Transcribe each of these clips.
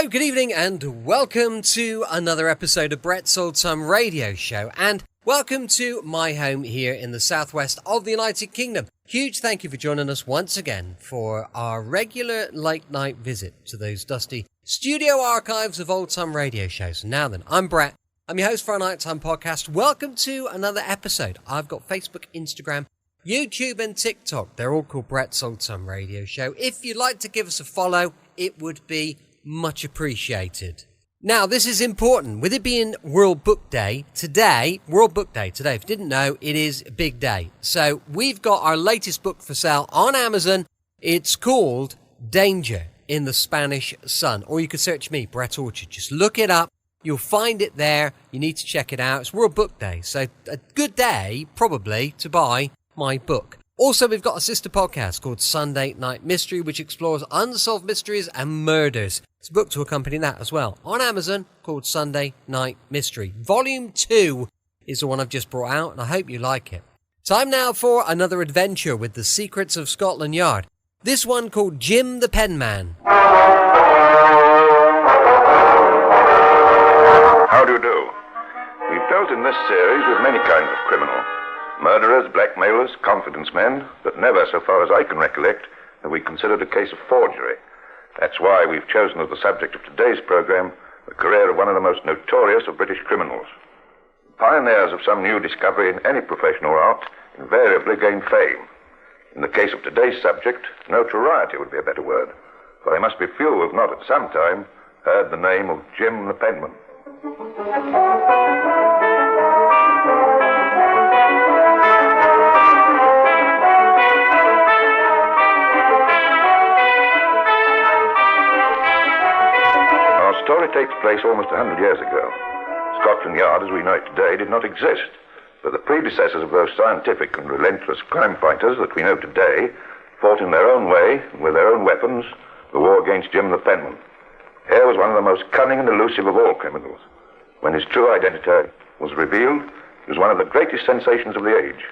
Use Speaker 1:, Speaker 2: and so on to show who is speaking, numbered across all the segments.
Speaker 1: Hello, good evening, and welcome to another episode of Brett's Old Time Radio Show, and welcome to my home here in the southwest of the United Kingdom. Huge thank you for joining us once again for our regular late night visit to those dusty studio archives of old time radio shows. Now then, I'm Brett. I'm your host for our nighttime podcast. Welcome to another episode. I've got Facebook, Instagram, YouTube and TikTok. They're all called Brett's Old Time Radio Show. If you'd like to give us a follow, it would be much appreciated. Now, this is important. With it being World Book Day today, if you didn't know, it is a big day. So we've got our latest book for sale on Amazon. It's called Danger in the Spanish Sun. Or you can search me, Brett Orchard. Just look it up. You'll find it there. You need to check it out. It's World Book Day. So a good day, probably, to buy my book. Also, we've got a sister podcast called Sunday Night Mystery, which explores unsolved mysteries and murders. It's a book to accompany that as well. On Amazon, called Sunday Night Mystery. Volume 2 is the one I've just brought out, and I hope you like it. Time now for another adventure with the Secrets of Scotland Yard. This one called Jim the Penman.
Speaker 2: How do you do? We've dealt in this series with many kinds of criminal. Murderers, blackmailers, confidence men, but never, so far as I can recollect, have we considered a case of forgery. That's why we've chosen as the subject of today's program the career of one of the most notorious of British criminals. Pioneers of some new discovery in any professional art invariably gain fame. In the case of today's subject, notoriety would be a better word, for there must be few who have not at some time heard the name of Jim the Penman. The story takes place almost 100 years ago. Scotland Yard, as we know it today, did not exist, but the predecessors of those scientific and relentless crime fighters that we know today fought in their own way, with their own weapons, the war against Jim the Penman. Here was one of the most cunning and elusive of all criminals. When his true identity was revealed, he was one of the greatest sensations of the age.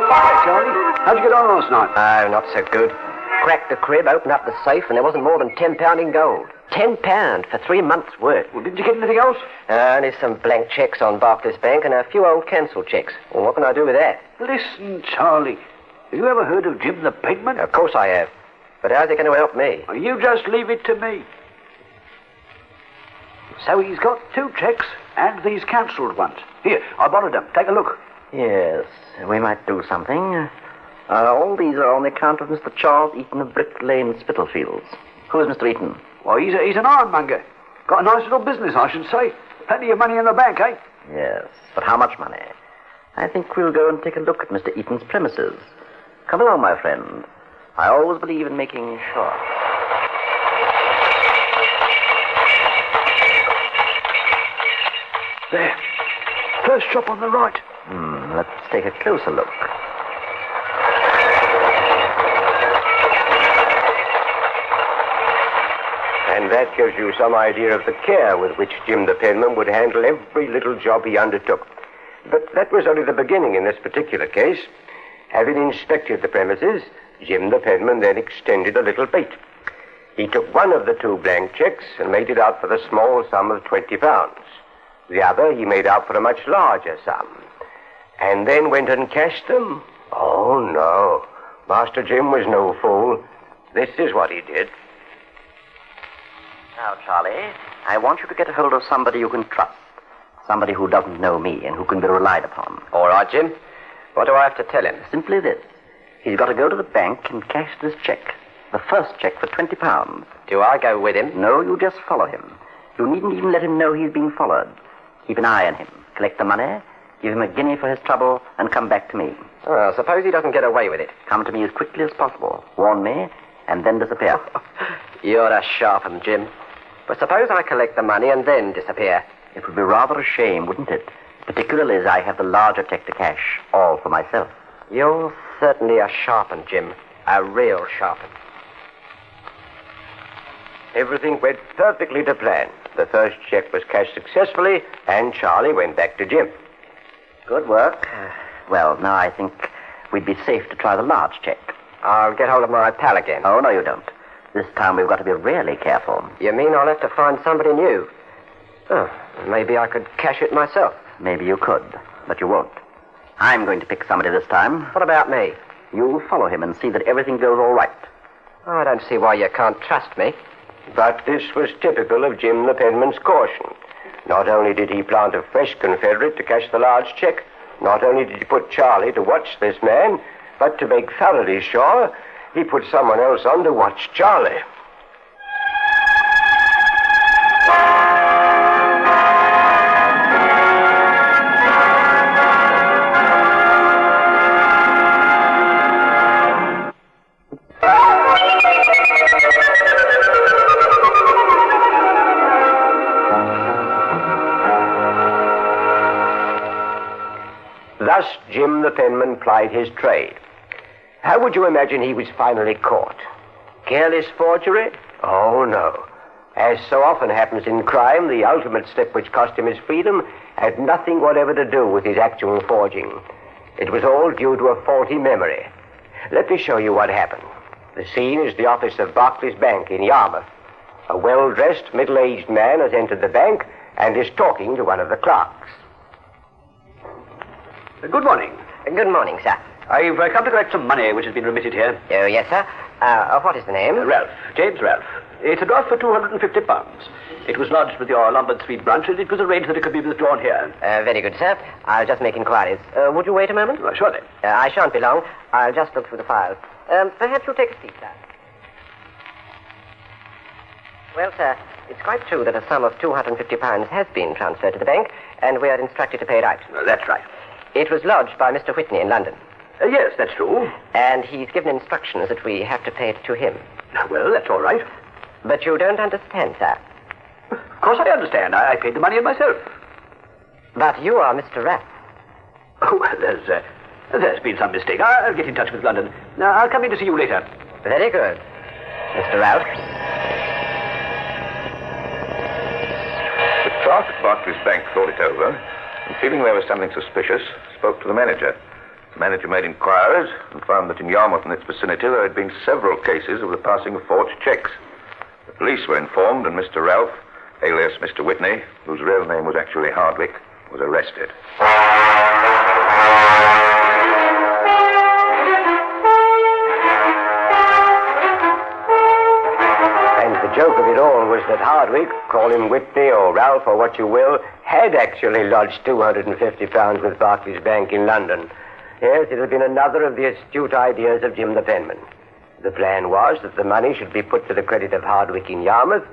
Speaker 3: Hi, Charlie. How'd you get on last night?
Speaker 4: Oh, not so good. Cracked the crib, opened up the safe, and there wasn't more than £10 in gold. £10 for 3 months' work.
Speaker 3: Well, didn't you get anything else?
Speaker 4: There's some blank cheques on Barclays Bank and a few old cancelled cheques. Well, what can I do with that?
Speaker 3: Listen, Charlie. Have you ever heard of Jim the Penman?
Speaker 4: Of course I have. But how's it going to help me?
Speaker 3: Well, you just leave it to me. So he's got 2 cheques and these cancelled ones. Here, I borrowed them. Take a look.
Speaker 4: Yes, we might do something. All these are on the account of Mr. Charles Eaton of Brick Lane, Spitalfields. Who is Mr. Eaton?
Speaker 3: Well, he's an ironmonger. Got a nice little business, I should say. Plenty of money in the bank, eh?
Speaker 4: Yes, but how much money? I think we'll go and take a look at Mr. Eaton's premises. Come along, my friend. I always believe in making sure.
Speaker 3: There. First shop on the right.
Speaker 4: Let's take a closer look.
Speaker 5: And that gives you some idea of the care with which Jim the Penman would handle every little job he undertook. But that was only the beginning in this particular case. Having inspected the premises, Jim the Penman then extended a little bait. He took one of the 2 blank cheques and made it out for the small sum of £20. The other he made out for a much larger sum. And then went and cashed them. Oh, no. Master Jim was no fool. This is what he did.
Speaker 4: Now, Charlie, I want you to get a hold of somebody you can trust. Somebody who doesn't know me and who can be relied upon.
Speaker 5: All right, Jim. What do I have to tell him?
Speaker 4: Simply this. He's got to go to the bank and cash this cheque. The first cheque for £20.
Speaker 5: Do I go with him?
Speaker 4: No, you just follow him. You needn't even let him know he's being followed. Keep an eye on him. Collect the money, give him a guinea for his trouble, and come back to me.
Speaker 5: Well, suppose he doesn't get away with it.
Speaker 4: Come to me as quickly as possible. Warn me, and then disappear.
Speaker 5: You're a sharp 'un, Jim. But suppose I collect the money and then disappear.
Speaker 4: It would be rather a shame, wouldn't it? Particularly as I have the larger cheque to cash, all for myself.
Speaker 5: You're certainly a sharp 'un, Jim. A real sharp 'un. Everything went perfectly to plan. The first cheque was cashed successfully, and Charlie went back to Jim.
Speaker 4: Good work. Well, now I think we'd be safe to try the large cheque.
Speaker 5: I'll get hold of my pal again.
Speaker 4: Oh, no, you don't. This time we've got to be really careful.
Speaker 5: You mean I'll have to find somebody new? Oh, maybe I could cash it myself.
Speaker 4: Maybe you could, but you won't. I'm going to pick somebody this time.
Speaker 5: What about me?
Speaker 4: You'll follow him and see that everything goes all right.
Speaker 5: Oh, I don't see why you can't trust me. But this was typical of Jim the Penman's caution. Not only did he plant a fresh confederate to cash the large check, not only did he put Charlie to watch this man, but to make thoroughly sure, he put someone else on to watch Charlie. Thus, Jim the Penman plied his trade. How would you imagine he was finally caught? Careless forgery? Oh, no. As so often happens in crime, the ultimate step which cost him his freedom had nothing whatever to do with his actual forging. It was all due to a faulty memory. Let me show you what happened. The scene is the office of Barclays Bank in Yarmouth. A well-dressed, middle-aged man has entered the bank and is talking to one of the clerks.
Speaker 3: Good morning.
Speaker 5: Good morning, sir.
Speaker 3: I've come to collect some money which has been remitted here.
Speaker 5: Oh, yes, sir. What is the name?
Speaker 3: Ralph. James Ralph. It's a draft for £250. It was lodged with your Lombard Street branch, and it was arranged that it could be withdrawn here.
Speaker 5: Very good, sir. I'll just make inquiries. Would you wait a moment?
Speaker 3: Surely.
Speaker 5: I shan't be long. I'll just look through the files. Perhaps you'll take a seat, sir. Well, sir, it's quite true that a sum of £250 has been transferred to the bank, and we are instructed to pay it out.
Speaker 3: That's right.
Speaker 5: It was lodged by Mr. Whitney in London.
Speaker 3: Yes, that's true.
Speaker 5: And he's given instructions that we have to pay it to him.
Speaker 3: Well, that's all right.
Speaker 5: But you don't understand, sir.
Speaker 3: Of course I understand. I paid the money in myself.
Speaker 5: But you are Mr. Rapp.
Speaker 3: Oh, well, there's been some mistake. I'll get in touch with London. I'll come in to see you later.
Speaker 5: Very good. Mr. Ralph?
Speaker 2: The clerk at Barclays Bank thought it over, and feeling there was something suspicious, spoke to the manager. The manager made inquiries and found that in Yarmouth and its vicinity there had been several cases of the passing of forged checks. The police were informed, and Mr. Ralph, alias Mr. Whitney, whose real name was actually Hardwick, was arrested.
Speaker 5: And the joke of it all was that Hardwick, call him Whitney or Ralph or what you will, had actually lodged £250 with Barclays Bank in London. Yes, it had been another of the astute ideas of Jim the Penman. The plan was that the money should be put to the credit of Hardwick in Yarmouth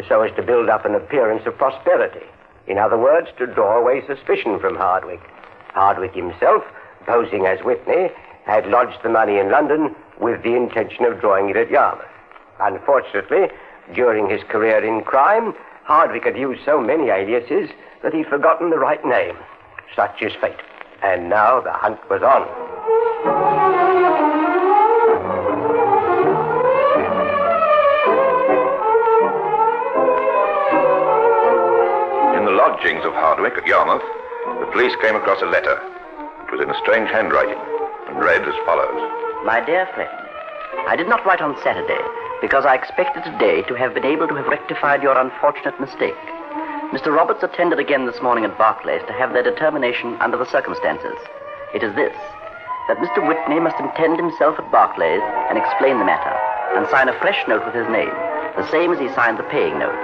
Speaker 5: so as to build up an appearance of prosperity. In other words, to draw away suspicion from Hardwick. Hardwick himself, posing as Whitney, had lodged the money in London with the intention of drawing it at Yarmouth. Unfortunately, during his career in crime, Hardwick had used so many aliases that he'd forgotten the right name. Such is fate. And now the hunt was on.
Speaker 2: In the lodgings of Hardwick at Yarmouth, the police came across a letter. It was in a strange handwriting and read as follows.
Speaker 4: My dear friend, I did not write on Saturday because I expected today to have been able to have rectified your unfortunate mistake. Mr. Roberts attended again this morning at Barclays to have their determination under the circumstances. It is this, that Mr. Whitney must attend himself at Barclays and explain the matter, and sign a fresh note with his name, the same as he signed the paying note.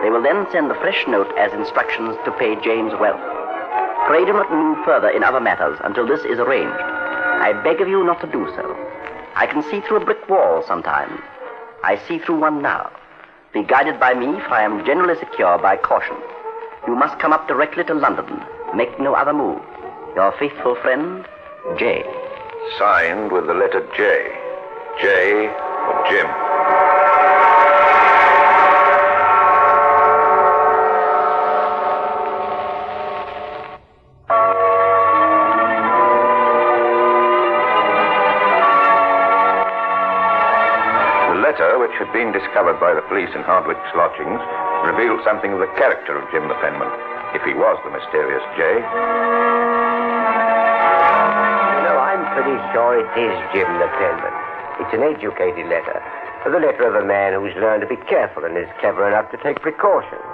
Speaker 4: They will then send the fresh note as instructions to pay James Wells. Pray do not move further in other matters until this is arranged. I beg of you not to do so. I can see through a brick wall sometimes. I see through one now. Be guided by me, for I am generally secure by caution. You must come up directly to London. Make no other move. Your faithful friend, J.
Speaker 2: Signed with the letter J. J for Jim. Which had been discovered by the police in Hardwick's lodgings, revealed something of the character of Jim the Penman, if he was the mysterious J.
Speaker 5: No, I'm pretty sure it is Jim the Penman. It's an educated letter. The letter of a man who's learned to be careful and is clever enough to take precautions.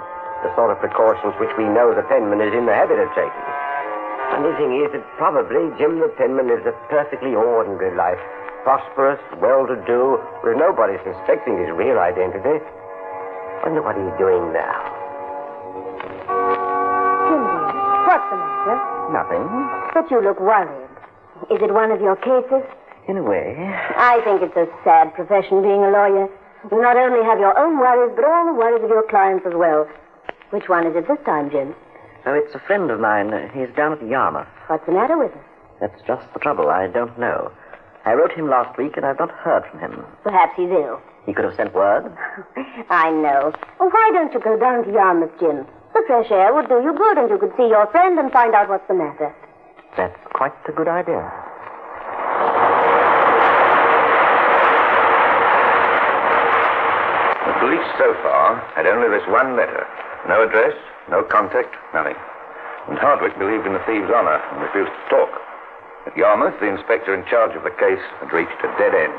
Speaker 5: The sort of precautions which we know the penman is in the habit of taking. And the thing is that probably Jim the penman lives a perfectly ordinary life. Prosperous, well-to-do, with nobody suspecting his real identity. Wonder what he's doing now.
Speaker 6: Jim, what's the matter?
Speaker 5: Nothing.
Speaker 6: But you look worried. Is it one of your cases?
Speaker 5: In a way.
Speaker 6: I think it's a sad profession being a lawyer. You not only have your own worries, but all the worries of your clients as well. Which one is it this time, Jim?
Speaker 4: Oh, it's a friend of mine. He's down at Yarmouth.
Speaker 6: What's the matter with him?
Speaker 4: That's just the trouble. I don't know. I wrote him last week, and I've not heard from him.
Speaker 6: Perhaps he's ill.
Speaker 4: He could have sent word.
Speaker 6: I know. Well, why don't you go down to Yarmouth, Jim? The fresh air would do you good, and you could see your friend and find out what's the matter.
Speaker 4: That's quite a good idea.
Speaker 2: The police so far had only this one letter. No address, no contact, nothing. And Hardwick believed in the thieves' honor and refused to talk. At Yarmouth, the inspector in charge of the case had reached a dead end.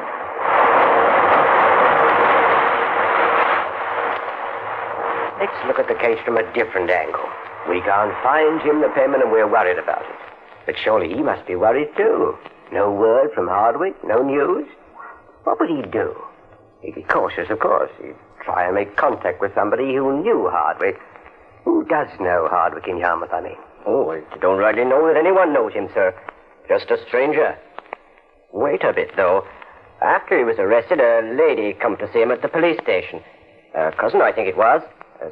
Speaker 5: Let's look at the case from a different angle. We can't find Jim the penman and we're worried about it. But surely he must be worried too. No word from Hardwick, no news. What would he do? He'd be cautious, of course. He'd try and make contact with somebody who knew Hardwick. Who does know Hardwick in Yarmouth, I mean? Oh, I don't rightly know that anyone knows him, sir. Just a stranger. Wait a bit, though. After he was arrested, a lady come to see him at the police station. A cousin, I think it was.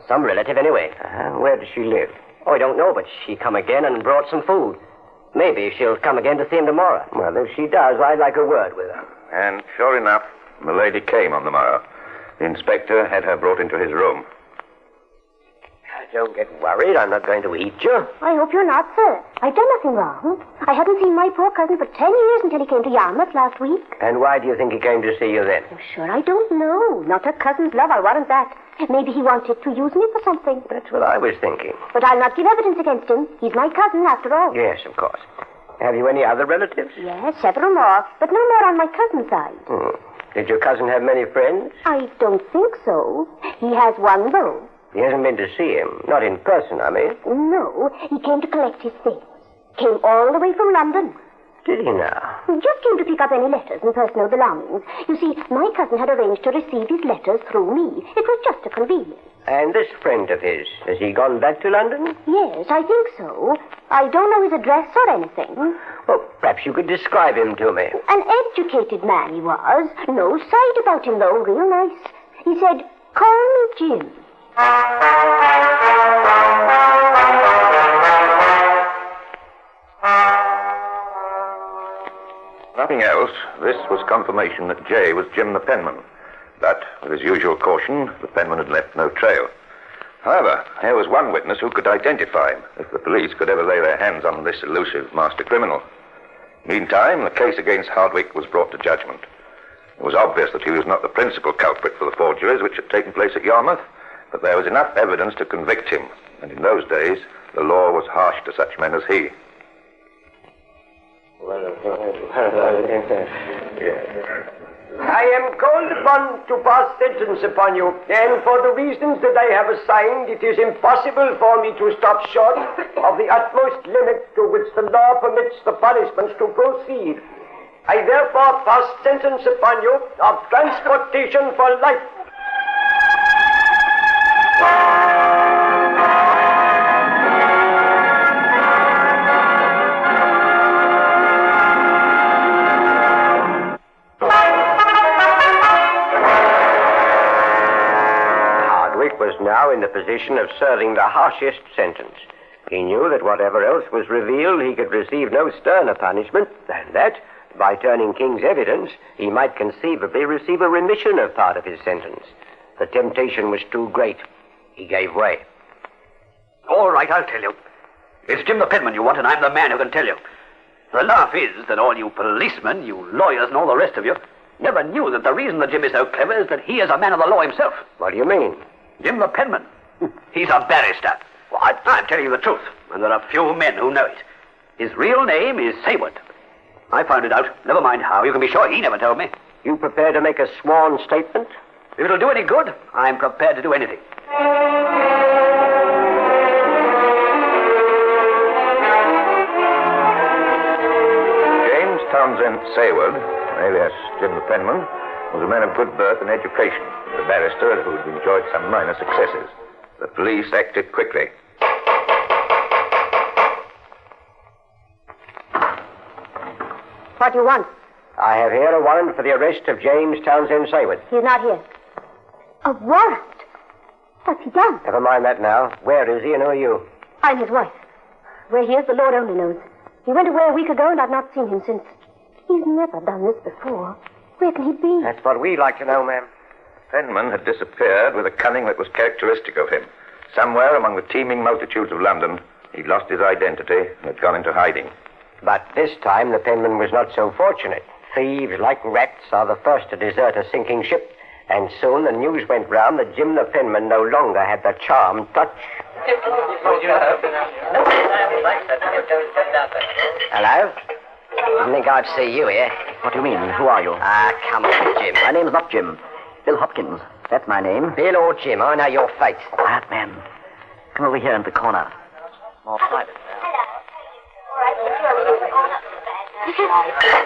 Speaker 5: Some relative, anyway. Where does she live? Oh, I don't know, but she come again and brought some food. Maybe she'll come again to see him tomorrow. Well, if she does, I'd like a word with her.
Speaker 2: And sure enough, the lady came on the morrow. The inspector had her brought into his room.
Speaker 5: Don't get worried. I'm not going to eat you.
Speaker 6: I hope you're not, sir. I've done nothing wrong. I hadn't seen my poor cousin for 10 years until he came to Yarmouth last week.
Speaker 5: And why do you think he came to see you then?
Speaker 6: Oh, sure, I don't know. Not a cousin's love, I'll warrant that. Maybe he wanted to use me for something.
Speaker 5: That's what I was thinking.
Speaker 6: But I'll not give evidence against him. He's my cousin, after all.
Speaker 5: Yes, of course. Have you any other relatives?
Speaker 6: Yes, several more, but no more on my cousin's side.
Speaker 5: Did your cousin have many friends?
Speaker 6: I don't think so. He has one, though.
Speaker 5: He hasn't been to see him. Not in person, I mean.
Speaker 6: No, he came to collect his things. Came all the way from London.
Speaker 5: Did he now?
Speaker 6: He just came to pick up any letters and personal belongings. You see, my cousin had arranged to receive his letters through me. It was just a convenience.
Speaker 5: And this friend of his, has he gone back to London?
Speaker 6: Yes, I think so. I don't know his address or anything.
Speaker 5: Well, perhaps you could describe him to me.
Speaker 6: An educated man he was. No side about him, though. Real nice. He said, "Call me Jim."
Speaker 2: Nothing else. This was confirmation that Jay was Jim the penman. But, with his usual caution, the penman had left no trail. However, there was one witness who could identify him, if the police could ever lay their hands on this elusive master criminal. Meantime, the case against Hardwick was brought to judgment. It was obvious that he was not the principal culprit for the forgeries which had taken place at Yarmouth, but there was enough evidence to convict him, and in those days, the law was harsh to such men as he.
Speaker 5: I am called upon to pass sentence upon you, and for the reasons that I have assigned, it is impossible for me to stop short of the utmost limit to which the law permits the punishments to proceed. I therefore pass sentence upon you of transportation for life. Hardwick was now in the position of serving the harshest sentence. He knew that whatever else was revealed, he could receive no sterner punishment than that, by turning King's evidence, he might conceivably receive a remission of part of his sentence. The temptation was too great. He gave way.
Speaker 3: All right, I'll tell you. It's Jim the penman you want, and I'm the man who can tell you. The laugh is that all you policemen, you lawyers, and all the rest of you never knew that the reason that Jim is so clever is that he is a man of the law himself.
Speaker 5: What do you mean?
Speaker 3: Jim the penman. He's a barrister. Well, I'm telling you the truth, and there are few men who know it. His real name is Sayward. I found it out. Never mind how. You can be sure he never told me.
Speaker 5: You prepared to make a sworn statement?
Speaker 3: If it'll do any good, I'm prepared to do anything.
Speaker 2: James Townsend Sayward, alias Jim the Penman, was a man of good birth and education, a barrister who had enjoyed some minor successes. The police acted quickly.
Speaker 6: What do you want?
Speaker 5: I have here a warrant for the arrest of James Townsend Sayward.
Speaker 6: He's not here. A warrant? What's he done?
Speaker 5: Never mind that now. Where is he and who are you?
Speaker 6: I'm his wife. Where he is, the Lord only knows. He went away a week ago, and I've not seen him since. He's never done this before. Where can he be?
Speaker 5: That's what we'd like to know, ma'am.
Speaker 2: Penman had disappeared with a cunning that was characteristic of him. Somewhere among the teeming multitudes of London, he'd lost his identity and had gone into hiding.
Speaker 5: But this time the Penman was not so fortunate. Thieves, like rats, are the first to desert a sinking ship. And soon the news went round that Jim the Penman no longer had the charmed touch.
Speaker 4: Hello? Didn't think I'd see you here.
Speaker 7: What do you mean? Who are you?
Speaker 4: Come on, Jim.
Speaker 7: My name's not Jim. Bill Hopkins. That's my name.
Speaker 4: Bill or Jim, I know your fate.
Speaker 7: Quiet, man. Come over here into the corner. More private.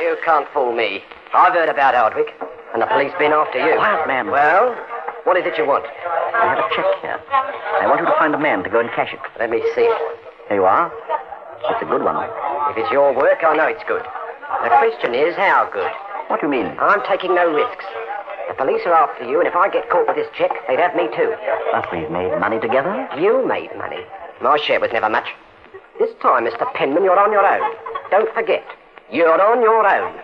Speaker 4: You can't fool me. I've heard about Hardwick, and the police been after you.
Speaker 7: Quiet, man.
Speaker 4: Well, what is it you want?
Speaker 7: I have a check here. I want you to find a man to go and cash it.
Speaker 4: Let me see it.
Speaker 7: Here you are. It's a good one.
Speaker 4: If it's your work, I know it's good. The question is, how good?
Speaker 7: What do you mean?
Speaker 4: I'm taking no risks. The police are after you, and if I get caught with this check, they'd have me too.
Speaker 7: But we've made money together.
Speaker 4: You made money. My share was never much. This time, Mr. Penman, you're on your own. Don't forget, you're on your own.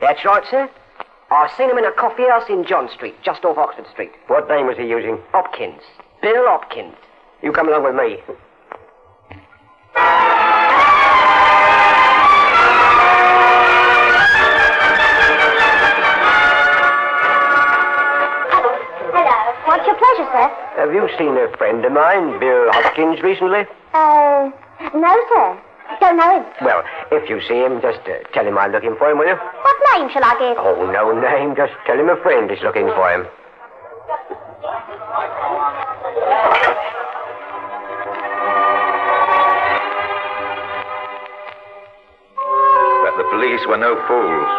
Speaker 4: That's right, sir. I seen him in a coffee house in John Street, just off Oxford Street.
Speaker 5: What name was he using?
Speaker 4: Hopkins. Bill Hopkins.
Speaker 5: You come along with me.
Speaker 6: Hello. What's your pleasure, sir?
Speaker 5: Have you seen a friend of mine, Bill Hopkins, recently?
Speaker 6: No, sir. Don't know him.
Speaker 5: Well, if you see him, just tell him I'm looking for him, will you?
Speaker 6: What name shall I give?
Speaker 5: Oh, no name. Just tell him a friend is looking for him.
Speaker 2: But the police were no fools.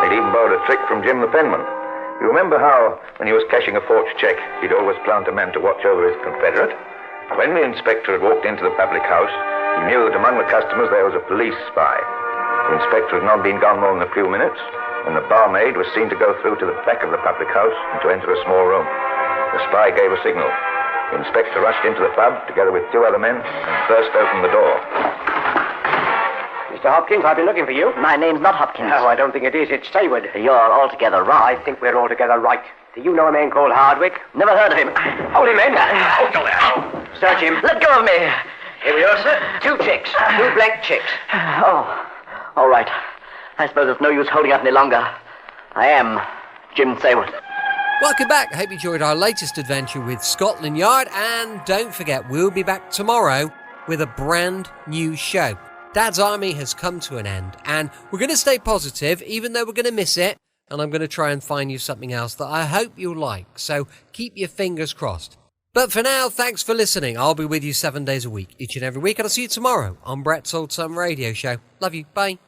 Speaker 2: They'd even borrowed a trick from Jim the Penman. You remember how, when he was cashing a forged check, he'd always plant a man to watch over his confederate? When the inspector had walked into the public house, he knew that among the customers there was a police spy. The inspector had not been gone more than a few minutes when the barmaid was seen to go through to the back of the public house and to enter a small room. The spy gave a signal. The inspector rushed into the pub together with two other men and burst open the door.
Speaker 5: Mr. Hopkins, I've been looking for you.
Speaker 7: My name's not Hopkins.
Speaker 5: No, I don't think it is. It's Sayward.
Speaker 7: You're altogether wrong.
Speaker 5: I think we're altogether right. Do you know a man called Hardwick?
Speaker 7: Never heard of him.
Speaker 5: Hold him, men. Search him.
Speaker 7: Let go of me.
Speaker 4: Here we are, sir. 2 checks. 2 blank checks.
Speaker 7: Oh, all right. I suppose it's no use holding out any longer. I am Jim Sayward.
Speaker 1: Welcome back. I hope you enjoyed our latest adventure with Scotland Yard. And don't forget, we'll be back tomorrow with a brand new show. Dad's Army has come to an end, and we're going to stay positive, even though we're going to miss it. And I'm going to try and find you something else that I hope you'll like. So keep your fingers crossed. But for now, thanks for listening. I'll be with you 7 days a week, each and every week. And I'll see you tomorrow on Brett's Old Time Radio Show. Love you. Bye.